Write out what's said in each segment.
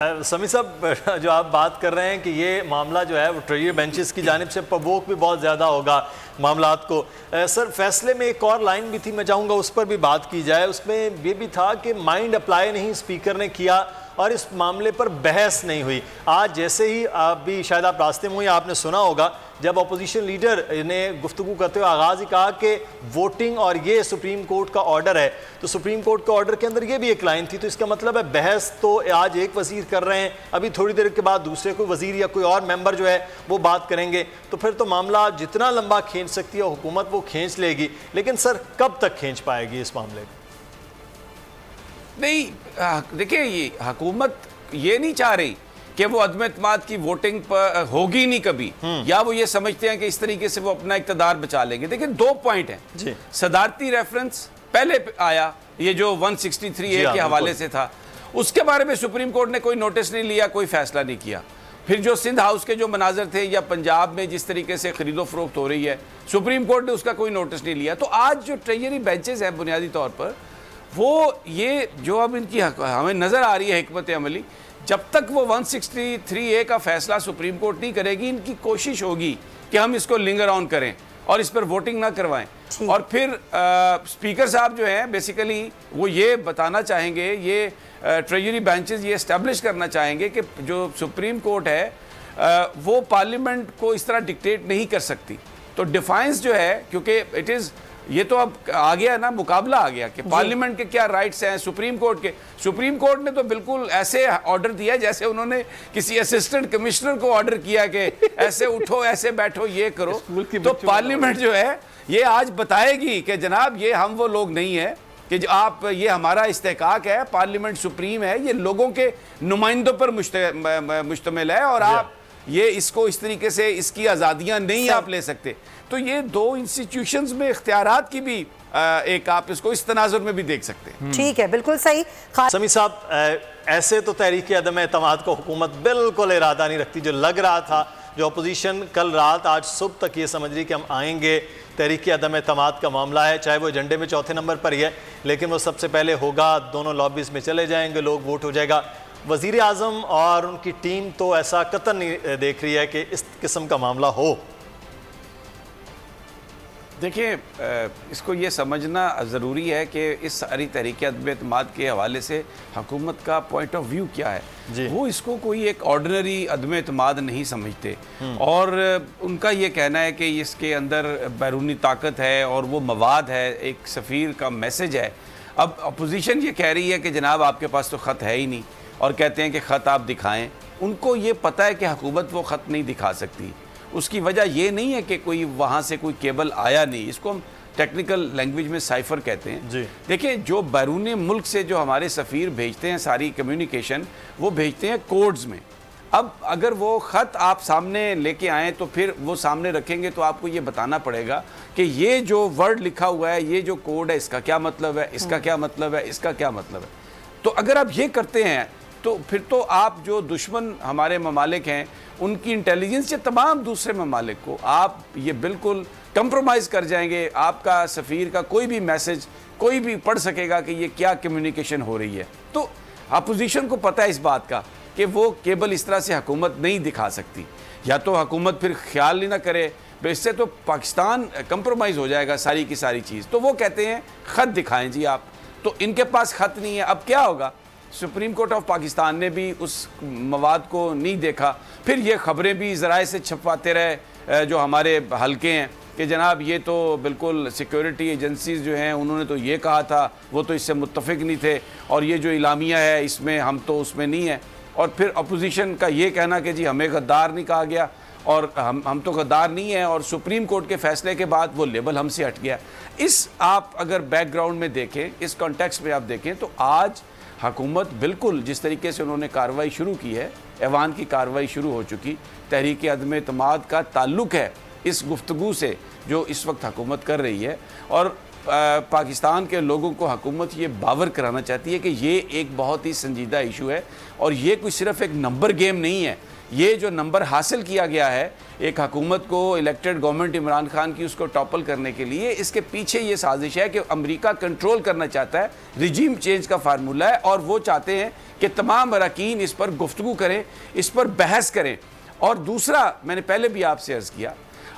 समी साहब, जो आप बात कर रहे हैं कि ये मामला जो है वो ट्रेजरी बेंचेस की जानिब से प्रवोक भी बहुत ज़्यादा होगा मामलात को। सर, फैसले में एक और लाइन भी थी, मैं चाहूँगा उस पर भी बात की जाए। उसमें ये भी था कि माइंड अप्लाई नहीं स्पीकर ने किया और इस मामले पर बहस नहीं हुई। आज जैसे ही आप भी शायद आप रास्ते में हुई, आपने सुना होगा जब अपोजिशन लीडर ने गुफ्तगू करते हुए आगाज़ ही कहा कि वोटिंग और ये सुप्रीम कोर्ट का ऑर्डर है, तो सुप्रीम कोर्ट के ऑर्डर के अंदर ये भी एक लाइन थी। तो इसका मतलब है बहस तो आज एक वज़ीर कर रहे हैं, अभी थोड़ी देर के बाद दूसरे कोई वज़ीर या कोई और मेंबर जो है वो बात करेंगे, तो फिर तो मामला जितना लंबा खींच सकती है हुकूमत वो खींच लेगी। लेकिन सर, कब तक खींच पाएगी इस मामले को? नहीं, देखिए, ये हुकूमत ये नहीं चाह रही कि वो अदम एतमाद की वोटिंग पर होगी नहीं कभी, या वो ये समझते हैं कि इस तरीके से वो अपना इक़्तिदार बचा लेंगे। देखिए, दो पॉइंट हैं। सदारती रेफरेंस पहले आया, ये जो 163A के हवाले से था, उसके बारे में सुप्रीम कोर्ट ने कोई नोटिस नहीं लिया, कोई फैसला नहीं किया। फिर जो सिंध हाउस के जो मनाजर थे या पंजाब में जिस तरीके से खरीदो फरोख्त हो रही है, सुप्रीम कोर्ट ने उसका कोई नोटिस नहीं लिया। तो आज जो ट्रेजरी बेंचेस हैं बुनियादी तौर पर, वो ये जो अब इनकी हमें नज़र आ रही है हिकमत अमली, जब तक वो 163A का फैसला सुप्रीम कोर्ट नहीं करेगी, इनकी कोशिश होगी कि हम इसको लिंगर ऑन करें और इस पर वोटिंग ना करवाएं। और फिर स्पीकर साहब जो हैं बेसिकली वो ये बताना चाहेंगे, ये ट्रेजरी बेंचेस ये इस्टेब्लिश करना चाहेंगे कि जो सुप्रीम कोर्ट है वो पार्लियामेंट को इस तरह डिक्टेट नहीं कर सकती। तो डिफाइंस जो है, क्योंकि इट इज़ ये तो अब आ गया ना, मुकाबला आ गया कि पार्लियामेंट के क्या राइट्स हैं सुप्रीम कोर्ट के। सुप्रीम कोर्ट ने तो बिल्कुल ऐसे ऑर्डर दिया जैसे उन्होंने किसी असिस्टेंट कमिश्नर को ऑर्डर किया कि ऐसे उठो, ऐसे बैठो, ये करो। तो पार्लियामेंट जो है ये आज बताएगी कि जनाब ये हम वो लोग नहीं है कि जो आप, ये हमारा इस्तेहकाक है, पार्लियामेंट सुप्रीम है, ये लोगों के नुमाइंदों पर मुश्तमिल है और आप ये इसको इस तरीके से इसकी आज़ादियाँ नहीं आप ले सकते। तो ये दो इंस्टीट्यूशंस में इख्तियारात की भी एक आप इसको इस तनाजुर में भी देख सकते हैं। ठीक है, बिल्कुल सही। समी साहब, ऐसे तो तहरीक अदम एतमाद को हुकूमत बिल्कुल इरादा नहीं रखती। जो लग रहा था, जो अपोजिशन कल रात आज सुबह तक ये समझ रही कि हम आएंगे, तहरीक अदम एतमाद का मामला है, चाहे वो एजेंडे में चौथे नंबर पर ही है, लेकिन वो सबसे पहले होगा, दोनों लॉबीज़ में चले जाएंगे लोग, वोट हो जाएगा। वज़ीर आज़म और उनकी टीम तो ऐसा कतई नहीं देख रही है कि इस किस्म का मामला हो। देखिए, इसको ये समझना ज़रूरी है कि इस सारी तहरीक अदम एतमाद के हवाले से हुकूमत का पॉइंट ऑफ व्यू क्या है। वो इसको कोई एक ऑर्डिनरी अदम एतमाद नहीं समझते और उनका ये कहना है कि इसके अंदर बैरूनी ताकत है और वो मवाद है, एक सफ़ीर का मैसेज है। अब अपोजिशन ये कह रही है कि जनाब आपके पास तो ख़त है ही नहीं, और कहते हैं कि ख़त आप दिखाएं। उनको ये पता है कि हुकूमत वो ख़त नहीं दिखा सकती। उसकी वजह ये नहीं है कि कोई वहाँ से कोई केबल आया नहीं, इसको हम टेक्निकल लैंग्वेज में साइफर कहते हैं। देखिए, जो बैरून मुल्क से जो हमारे सफ़ीर भेजते हैं सारी कम्युनिकेशन, वो भेजते हैं कोड्स में। अब अगर वो ख़त आप सामने लेके आएँ तो फिर वो सामने रखेंगे तो आपको ये बताना पड़ेगा कि ये जो वर्ड लिखा हुआ है, ये जो कोड है, इसका क्या मतलब है, इसका क्या मतलब है, इसका क्या मतलब है। तो अगर आप ये करते हैं तो फिर तो आप जो दुश्मन हमारे ममालिक हैं उनकी इंटेलिजेंस या तमाम दूसरे ममालिक को आप ये बिल्कुल कंप्रोमाइज़ कर जाएंगे। आपका सफ़ीर का कोई भी मैसेज कोई भी पढ़ सकेगा कि ये क्या कम्युनिकेशन हो रही है। तो अपोजिशन को पता है इस बात का कि वो केबल इस तरह से हुकूमत नहीं दिखा सकती, या तो हुकूमत फिर ख्याल ही ना करे, इससे तो पाकिस्तान कंप्रोमाइज़ हो जाएगा सारी की सारी चीज़। तो वो कहते हैं ख़त दिखाएं जी आप, तो इनके पास ख़त नहीं है। अब क्या होगा, सुप्रीम कोर्ट ऑफ पाकिस्तान ने भी उस मवाद को नहीं देखा, फिर ये ख़बरें भी ज़राए से छपवाते रहे जो हमारे हल्के हैं कि जनाब ये तो बिल्कुल सिक्योरिटी एजेंसीज़ जो हैं उन्होंने तो ये कहा था, वो तो इससे मुत्तफ़िक नहीं थे, और ये जो इलामिया है इसमें हम तो उसमें नहीं है। और फिर अपोजिशन का ये कहना कि जी हमें गद्दार नहीं कहा गया और हम तो गद्दार नहीं हैं, और सुप्रीम कोर्ट के फैसले के बाद वो लेबल हमसे हट गया। इस आप अगर बैकग्राउंड में देखें, इस कॉन्टेक्स्ट में आप देखें, तो आज हुकूमत बिल्कुल जिस तरीके से उन्होंने कार्रवाई शुरू की है, ऐवान की कार्रवाई शुरू हो चुकी, तहरीक अदम एतमाद का ताल्लुक़ है इस गुफ्तगू से जो इस वक्त हुकूमत कर रही है। और पाकिस्तान के लोगों को हुकूमत ये बावर कराना चाहती है कि ये एक बहुत ही संजीदा इशू है और ये कोई सिर्फ एक नंबर गेम नहीं है। ये जो नंबर हासिल किया गया है एक हुकूमत को, इलेक्टेड गवर्नमेंट इमरान खान की, उसको टॉपल करने के लिए, इसके पीछे ये साजिश है कि अमेरिका कंट्रोल करना चाहता है, रिजीम चेंज का फार्मूला है और वो चाहते हैं कि तमाम अरकान इस पर गुफ्तगू करें, इस पर बहस करें। और दूसरा, मैंने पहले भी आपसे अर्ज़ किया,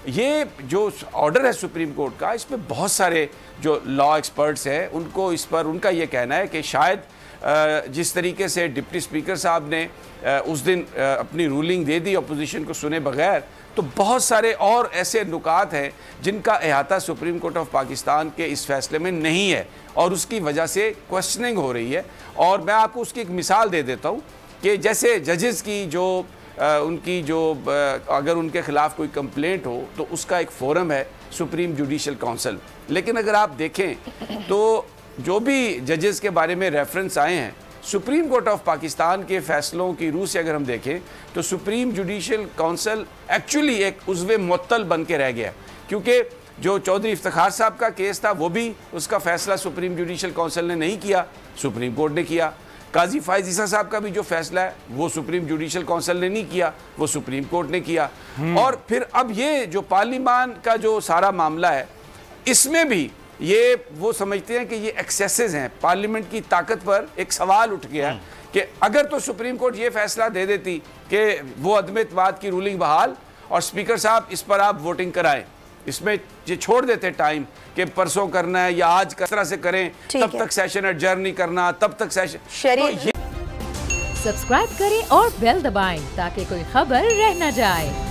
ये जो ऑर्डर है सुप्रीम कोर्ट का, इसमें बहुत सारे जो लॉ एक्सपर्ट्स हैं उनको इस पर उनका ये कहना है कि शायद जिस तरीके से डिप्टी स्पीकर साहब ने उस दिन अपनी रूलिंग दे दी अपोजिशन को सुने बगैर, तो बहुत सारे और ऐसे नुकात हैं जिनका अहाता सुप्रीम कोर्ट ऑफ पाकिस्तान के इस फैसले में नहीं है और उसकी वजह से क्वेश्चनिंग हो रही है। और मैं आपको उसकी एक मिसाल दे देता हूँ कि जैसे जजेस की जो उनकी जो अगर उनके ख़िलाफ़ कोई कंप्लेंट हो तो उसका एक फोरम है सुप्रीम जुडिशल काउंसिल। लेकिन अगर आप देखें तो जो भी जजेस के बारे में रेफरेंस आए हैं सुप्रीम कोर्ट ऑफ पाकिस्तान के फ़ैसलों की रूह से अगर हम देखें तो सुप्रीम जुडिशल काउंसिल एक्चुअली एक उज़्वे मुअत्तल बन के रह गया, क्योंकि जो चौधरी इफ्तिखार साहब का केस था वो भी उसका फ़ैसला सुप्रीम जुडिशल काउंसिल ने नहीं किया, सुप्रीम कोर्ट ने किया। काजी फायज़ ईसा साहब का भी जो फैसला है वो सुप्रीम जुडिशल काउंसिल ने नहीं किया, वो सुप्रीम कोर्ट ने किया। और फिर अब ये जो पार्लिमान का जो सारा मामला है इसमें भी ये वो समझते हैं कि ये एक्सेसेस हैं, पार्लियामेंट की ताकत पर एक सवाल उठ गया कि अगर तो सुप्रीम कोर्ट ये फैसला दे देती कि वो अदम एतमाद की रूलिंग बहाल और स्पीकर साहब इस पर आप वोटिंग कराएं, इसमें ये छोड़ देते टाइम कि परसों करना है या आज किस तरह से करें, तब तक सेशन एडजर्न नहीं करना, तब तक सेशन। सब्सक्राइब करें और बेल दबाएं ताकि कोई खबर रह न जाए।